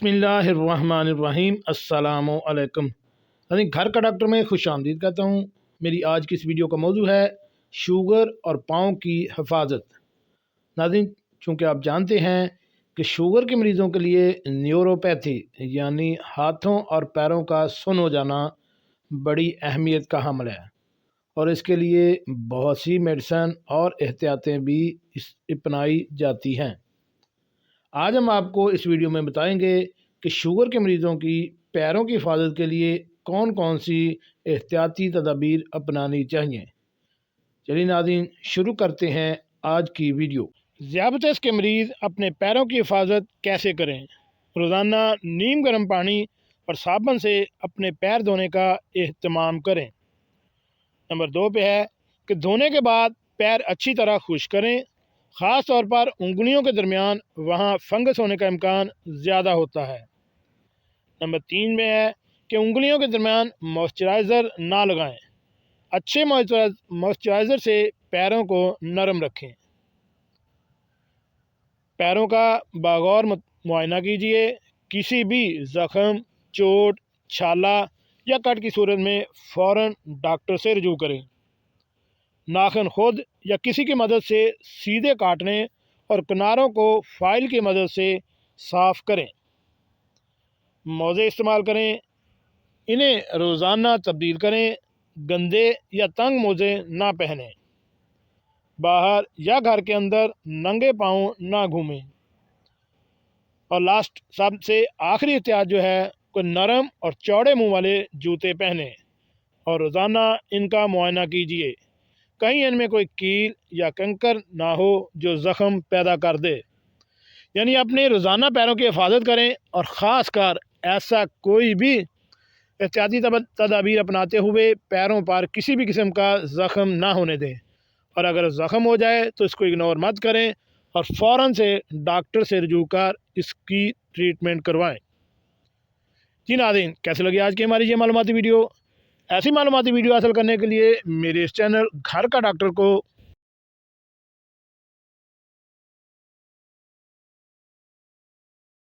बिस्मिल्लाहिर्रहमानिर्रहीम अस्सलामु अलैकुम। यानी घर का डॉक्टर में खुश आमदीद कहता हूँ। मेरी आज की इस वीडियो का मौजू है शुगर और पाँव की हिफाजत। नाज़रीन, चूँकि आप जानते हैं कि शुगर के मरीज़ों के लिए न्यूरोपैथी यानी हाथों और पैरों का सुन्न हो जाना बड़ी अहमियत का हामिल है और इसके लिए बहुत सी मेडिसिन और एहतियातें भी अपनाई जाती हैं। आज हम आपको इस वीडियो में बताएंगे कि शुगर के मरीज़ों की पैरों की हिफाजत के लिए कौन कौन सी एहतियाती तदाबीर अपनानी चाहिए। चलिए नाज़रीन, शुरू करते हैं आज की वीडियो। ज़ियाबतीस के मरीज़ अपने पैरों की हिफाजत कैसे करें। रोज़ाना नीम गर्म पानी और साबुन से अपने पैर धोने का एहतमाम करें। नंबर 2 पे है कि धोने के बाद पैर अच्छी तरह खुश करें। ख़ास तौर पर उंगलियों के दरमियान, वहाँ फंगस होने का इम्कान ज़्यादा होता है। नंबर 3 में है कि उंगलियों के दरमियान मॉइस्चराइज़र ना लगाएं। अच्छे मॉइस्चराइज़र से पैरों को नरम रखें। पैरों का बागौर मुआयना कीजिए। किसी भी ज़ख़म, चोट, छाला या कट की सूरत में फ़ौरन डॉक्टर से रजू करें। नाखून खुद या किसी की मदद से सीधे काटने और किनारों को फाइल की मदद से साफ़ करें। मोज़े इस्तेमाल करें, इन्हें रोज़ाना तब्दील करें। गंदे या तंग मोज़े ना पहनें। बाहर या घर के अंदर नंगे पाँव ना घूमें। और लास्ट सबसे आखिरी एहतियात जो है, कोई नरम और चौड़े मुंह वाले जूते पहनें और रोज़ाना इनका मुआयना कीजिए। कहीं इनमें कोई कील या कंकर ना हो जो ज़ख़म पैदा कर दे। यानी अपने रोज़ाना पैरों की हिफाजत करें और ख़ास कर ऐसा कोई भी एहतियाती तदाबीर अपनाते हुए पैरों पर किसी भी किस्म का ज़ख़म ना होने दें। और अगर ज़ख़म हो जाए तो इसको इग्नोर मत करें और फ़ौरन से डॉक्टर से रजू कर इसकी ट्रीटमेंट करवाएं। जी नाज़रीन, कैसे लगी आज की हमारी ये मालूमाती वीडियो। ऐसी मालूमाती वीडियो हासिल करने के लिए मेरे इस चैनल घर का डॉक्टर को